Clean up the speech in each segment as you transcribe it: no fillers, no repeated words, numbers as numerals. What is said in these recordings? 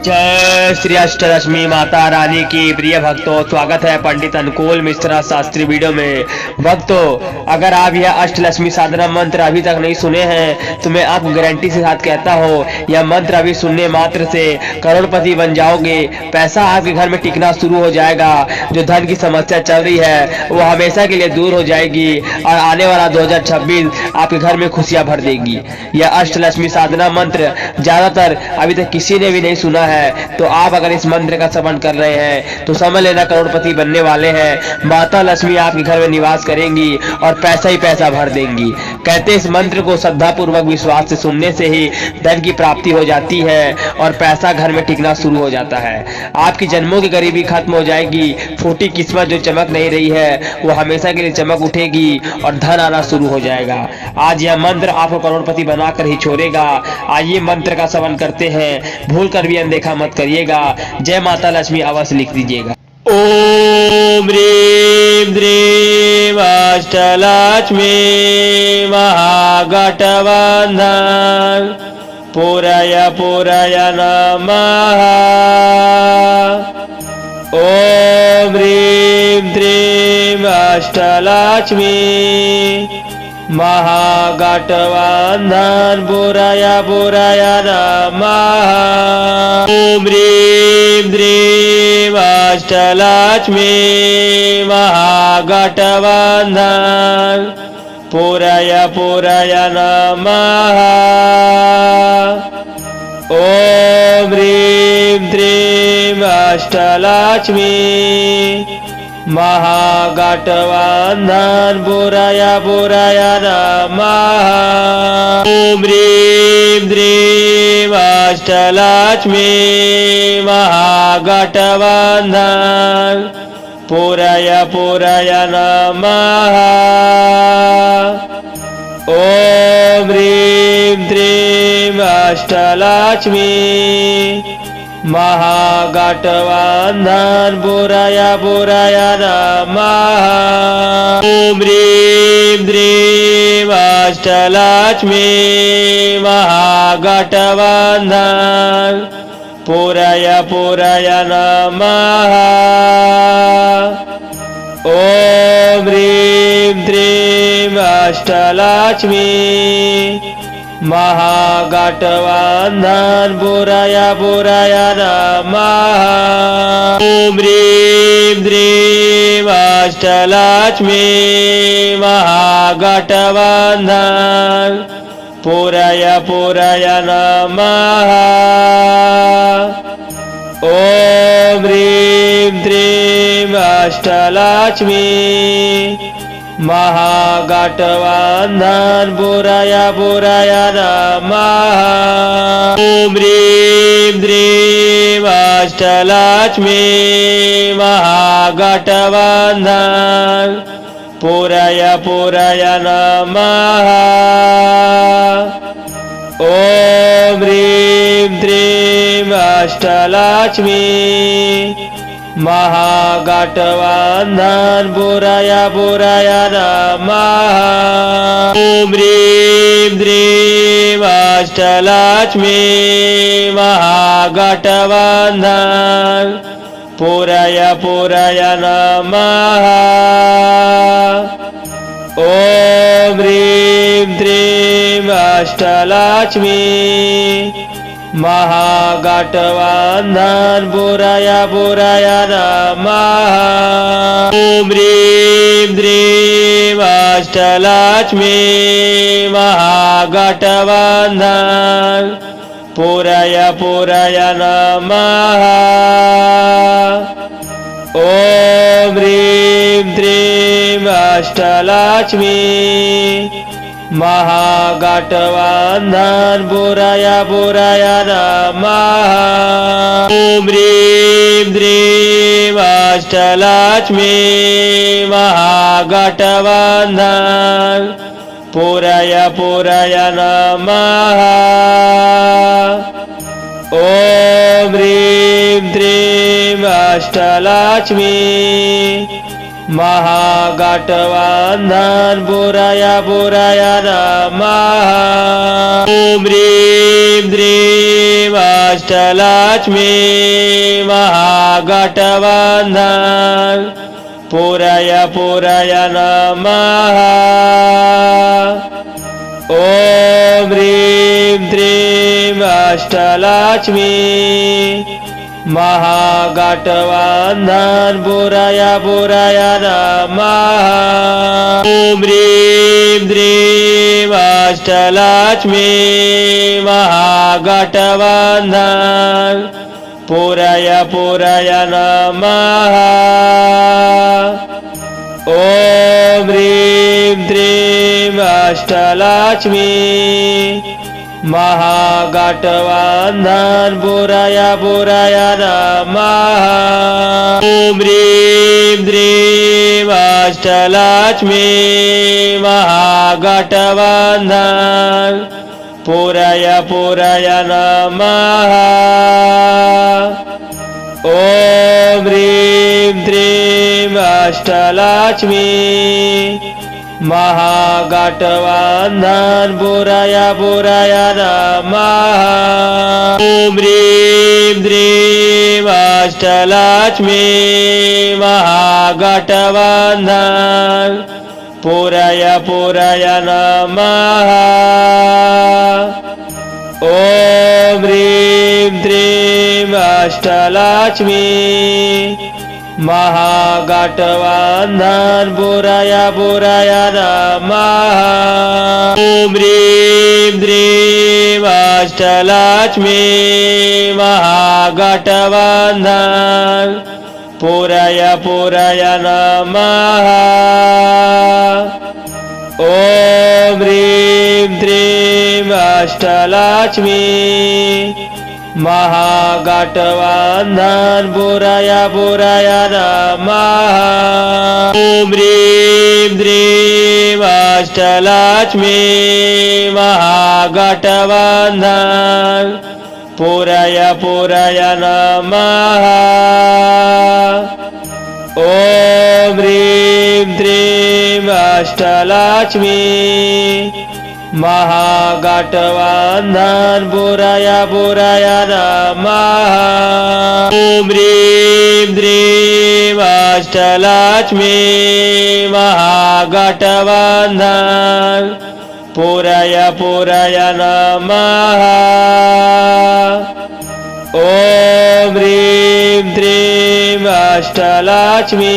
जय श्री अष्टलक्ष्मी माता रानी की। प्रिय भक्तों, स्वागत है पंडित अनुकूल मिश्रा शास्त्री वीडियो में। भक्तों, अगर आप यह अष्टलक्ष्मी साधना मंत्र अभी तक नहीं सुने हैं तो मैं आपको गारंटी से साथ कहता हूँ, यह मंत्र अभी सुनने मात्र से करोड़पति बन जाओगे। पैसा आपके घर में टिकना शुरू हो जाएगा। जो धन की समस्या चल रही है वो हमेशा के लिए दूर हो जाएगी और आने वाला 2026 आपके घर में खुशियां भर देगी। यह अष्टलक्ष्मी साधना मंत्र ज्यादातर अभी तक किसी ने भी नहीं सुना है, तो आप अगर इस मंत्र का श्रवण कर रहे हैं तो समझ लेना करोड़पति बनने वाले हैं। माता लक्ष्मी आपके घर में निवास करेंगी और पैसा ही पैसा भर देंगी। कहते इस मंत्र को श्रद्धा पूर्वक विश्वास से सुनने से ही धन की प्राप्ति हो जाती है और पैसा घर में टिकना शुरू हो जाता है। आपकी जन्मों की गरीबी खत्म हो जाएगी। फूटी किस्मत जो चमक नहीं रही है वो हमेशा के लिए चमक उठेगी और धन आना शुरू हो जाएगा। आज यह मंत्र आपको करोड़पति बनाकर ही छोड़ेगा। आइए मंत्र का श्रवण करते हैं। भूल कर भी अनदेखा मत करिएगा। जय माता लक्ष्मी अवश्य लिख दीजिएगा। ओम ह्रीं द्रीं अष्टलक्ष्मी महागठबंधन पूरय पूरय नमः। ओम ह्रीं द्रीं अष्टलक्ष्मी महागठबंधन पूरय पूरय नमः। ओम ह्रीं द्रीं अष्टलक्ष्मी महागठबंधन पूरय पूरय नमः। ओम ह्रीं द्रीं अष्टलक्ष्मी महागठबंधन पूरय पूरय नमः। ओम ह्रीं द्रीं अष्टलक्ष्मी महागठबंधन पूरय पूरय नमः। ओम ह्रीं द्रीं अष्टलक्ष्मी महागठबंधन पूरय पूरय नमः। ओम ह्रीं द्रीं अष्टलक्ष्मी महागठबंधन पूरय पूरय नमः। ओम ह्रीं द्रीं अष्टलक्ष्मी महागठबंधन पूरय पूरय नमः। ओम ह्रीं द्रीं अष्टलक्ष्मी महागठबंधन पूरय पूरय नमः। ओम ह्रीं द्रीं अष्टलक्ष्मी महागठबंधन पूरय पूरय नमः। ओम ह्रीं द्रीं अष्टलक्ष्मी महागठबंधन पूरय पूरय नमः। ओम ह्रीं द्रीं अष्टलक्ष्मी महागठबंधन पूरय पूरय नमः। ओम ह्रीं द्रीं अष्टलक्ष्मी महागठबंधन पूरय पूरय नमः। ओम ह्रीं द्रीं अष्टलक्ष्मी महागठबंधन पूरय पूरय नमः। ओम ह्रीं द्रीं अष्टलक्ष्मी महागठबंधन पूरय पूरय नमः। ओम ह्रीं द्रीं अष्टलक्ष्मी महागठबंधन पूरय पूरय नमः। ओम ह्रीं द्रीं अष्टलक्ष्मी महागठबंधन पूरय पूरय नमः। ओम ह्रीं द्रीं अष्टलक्ष्मी महागठबंधन बुराय नमः। ओम ह्रीं ह्रीं अष्टलक्ष्मी महागठबंधन पुरय नमः। ओम ह्रीं ह्रीं अष्टलक्ष्मी महागठबंधन बुराय नमः। ओम ह्रीं ह्रीं अष्टलक्ष्मी महागठबंधन पुरय नमः। ओम ह्रीं ह्रीं अष्टलक्ष्मी महागठबंधन बुराय नमः। ओम ह्रीं ह्रीं अष्टलक्ष्मी महागठबंधन पुरय नमः। ओम ह्रीं ह्रीं अष्टलक्ष्मी महागठबंधन बुराय नमः। ओम ह्रीं ह्रीं अष्टलक्ष्मी महागठबंधन पुरय नमः। ओम ह्रीं ह्रीं अष्टलक्ष्मी महागठबंधन बुराय नमः। ओम ह्रीं ह्रीं अष्टलक्ष्मी महागठबंधन पुरय नमः। ओम ह्रीं ह्रीं अष्टलक्ष्मी महागठबंधन बुराय नमः। ओम ह्रीं ह्रीं अष्टलक्ष्मी महागठबंधन पुरय नमः। ओम ह्रीं ह्रीं अष्टलक्ष्मी महागठबंधन बुराय नमः। ओम ह्रीं ह्रीं अष्टलक्ष्मी महागठबंधन पुरय नमः। ओम ह्रीं ह्रीं अष्टलक्ष्मी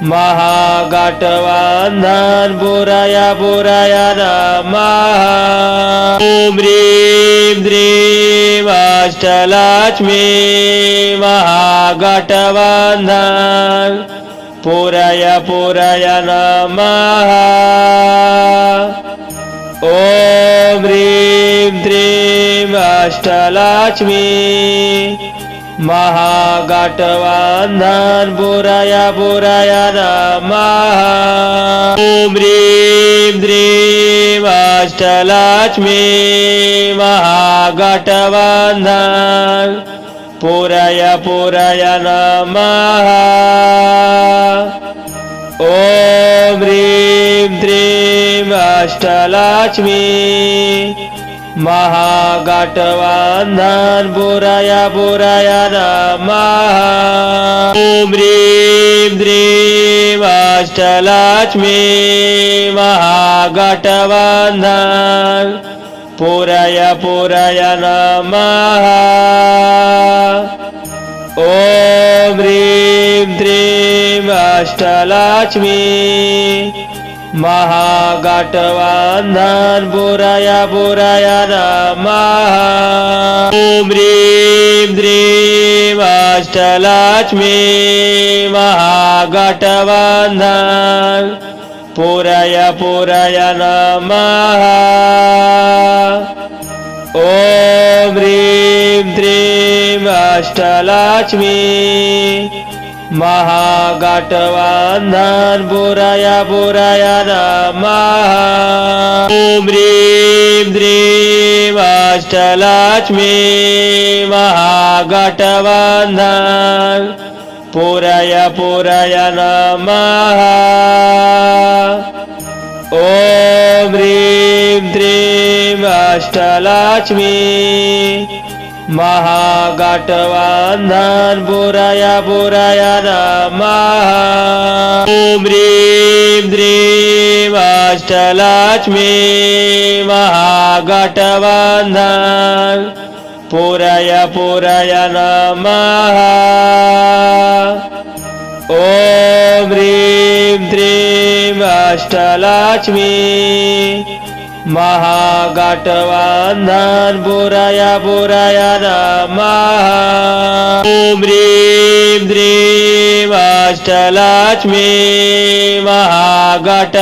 महागठबंधन बुराय नमः। ओम ह्रीं ह्रीं अष्टलक्ष्मी महागठबंधन पुरय नमः। ओम ह्रीं ह्रीं अष्टलक्ष्मी महागठबंधन बुराय नमः। ओम ह्रीं ह्रीं अष्टलक्ष्मी महागठबंधन पुरय नमः। ओम ह्रीं ह्रीं अष्टलक्ष्मी महागठबंधन बुराय नमः। ओम ह्रीं ह्रीं अष्टलक्ष्मी महागठबंधन पुरय नमः। ओम ह्रीं ह्रीं अष्टलक्ष्मी महागठबंधन बुराय नमः। ओम ह्रीं ह्रीं अष्टलक्ष्मी महागठबंधन पुरय नमः। ओम ह्रीं ह्रीं अष्टलक्ष्मी महागठबंधन बुराय नमः। ओम ह्रीं ह्रीं अष्टलक्ष्मी महागठबंधन पूरय पूरय नमः। ॐ ह्रीं श्रीं अष्टलक्ष्मी महागठबन्धन पूरय पूरय नमः। ॐ ह्रीं श्रीं अष्टलक्ष्मी महागठबन्धन पूरय पूरय नमः। ॐ ह्रीं श्रीं अष्टलक्ष्मी महागठबन्धन पूरय पूरय नमः। ॐ ह्रीं श्रीं अष्टलक्ष्मी महागठबन्धन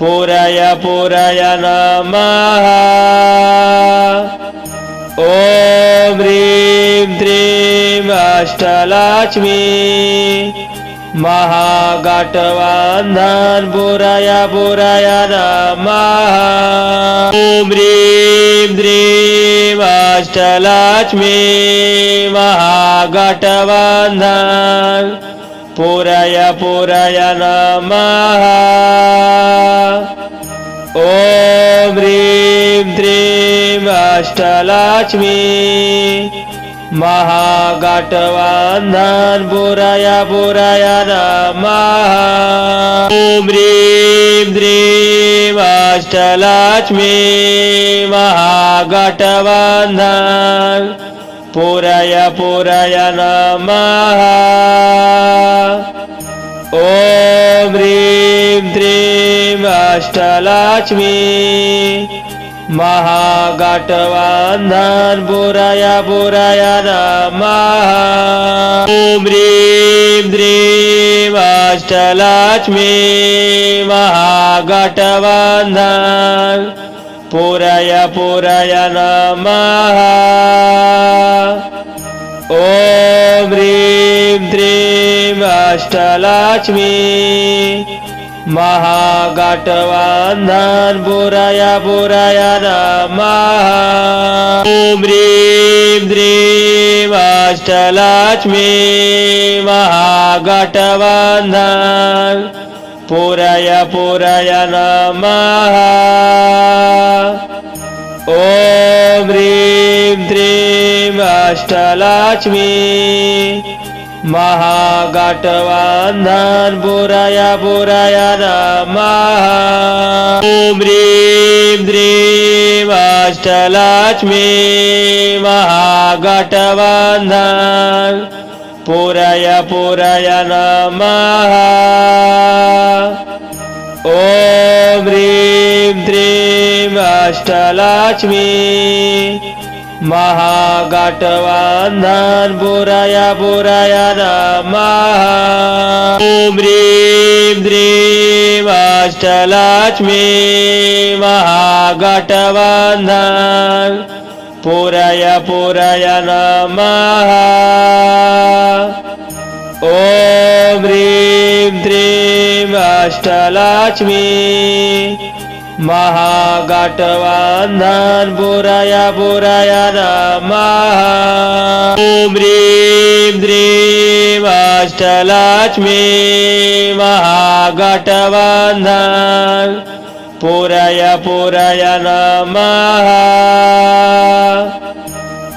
पूरय पूरय नमः। ॐ ह्रीं श्रीं अष्टलक्ष्मी महागठबन्धन पूरय पूरय नमः। ॐ ह्रीं श्रीं अष्टलक्ष्मी महागठबन्धन पूरय पूरय नमः। ॐ ह्रीं श्रीं अष्टलक्ष्मी महागठबन्धन पूरय पूरय नमः। ॐ ह्रीं श्रीं अष्टलक्ष्मी महागठबन्धन पूरय पूरय नमः। ॐ ह्रीं श्रीं अष्टलक्ष्मी महागठबन्धन पूरय पूरय नमः। ॐ ह्रीं श्रीं अष्टलक्ष्मी महागठबन्धन पूरय पूरय नमः। ॐ ह्रीं श्रीं अष्टलक्ष्मी महागठबन्धन पूरय पूरय नमः। ॐ ह्रीं श्रीं अष्टलक्ष्मी महागठबन्धन पूरय पूरय नमः। ॐ ह्रीं श्रीं अष्टलक्ष्मी महागठबन्धन पूरय पूरय नमः। ॐ ह्रीं श्रीं अष्टलक्ष्मी महागठबन्धन पूरय पूरय नमः। ॐ ह्रीं श्रीं अष्टलक्ष्मी महागठबन्धन पूरय पूरय नमः। ॐ ह्रीं श्रीं अष्टलक्ष्मी महागठबन्धन पूरय पूरय नमः। ॐ ह्रीं श्रीं अष्टलक्ष्मी महागठबन्धन पूरय पूरय नमः। ॐ ह्रीं श्रीं अष्टलक्ष्मी महागठबन्धन पूरय पूरय नमः।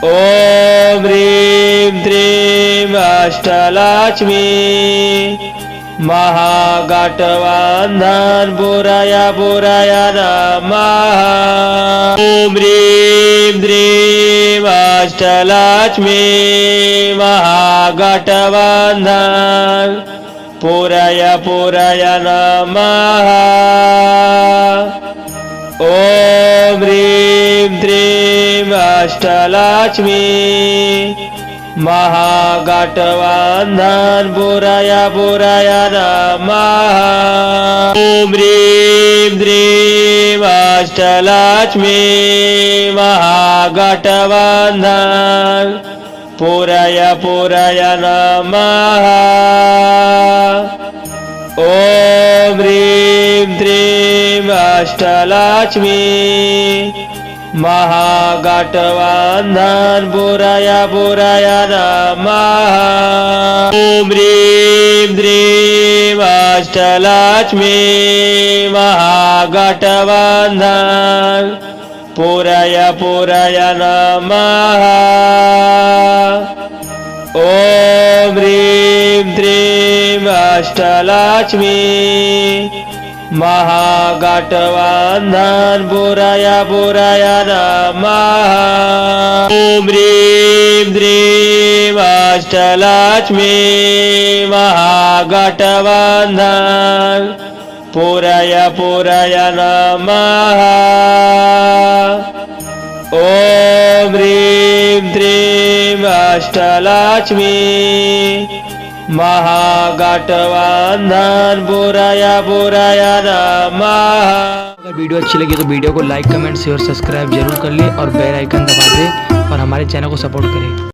ॐ ह्रीं श्रीं अष्टलक्ष्मी महागठबन्धन पूरय पूरय नमः। ॐ ह्रीं श्रीं अष्टलक्ष्मी महागठबन्धन पूरय पूरय नमः। ॐ ह्रीं श्रीं अष्टलक्ष्मी महागठबन्धन पूरय पूरय नमः। ॐ ह्रीं श्रीं अष्टलक्ष्मी महागठबन्धन पूरय पूरय नमः। ॐ ह्रीं श्रीं अष्टलक्ष्मी महागठबंधन बुराया बुराया नमः। ओम ह्रीं द्रीं अष्टलक्ष्मी महागठबंधन पुरय पुरय नमः। ओम ह्रीं द्रीं अष्टलक्ष्मी महागठबंधन बुराय बुराय नमः। ओम ह्रीं द्रीं अष्टलक्ष्मी महागठबंधन पुरय पुरय नमः। ओम ह्रीं द्रीं अष्टलक्ष्मी महागठबंधन बुराय बुराय नमः। अगर वीडियो अच्छी लगी तो वीडियो को लाइक कमेंट शेयर सब्सक्राइब जरूर कर ले और बेल आइकन दबा दे और हमारे चैनल को सपोर्ट करें।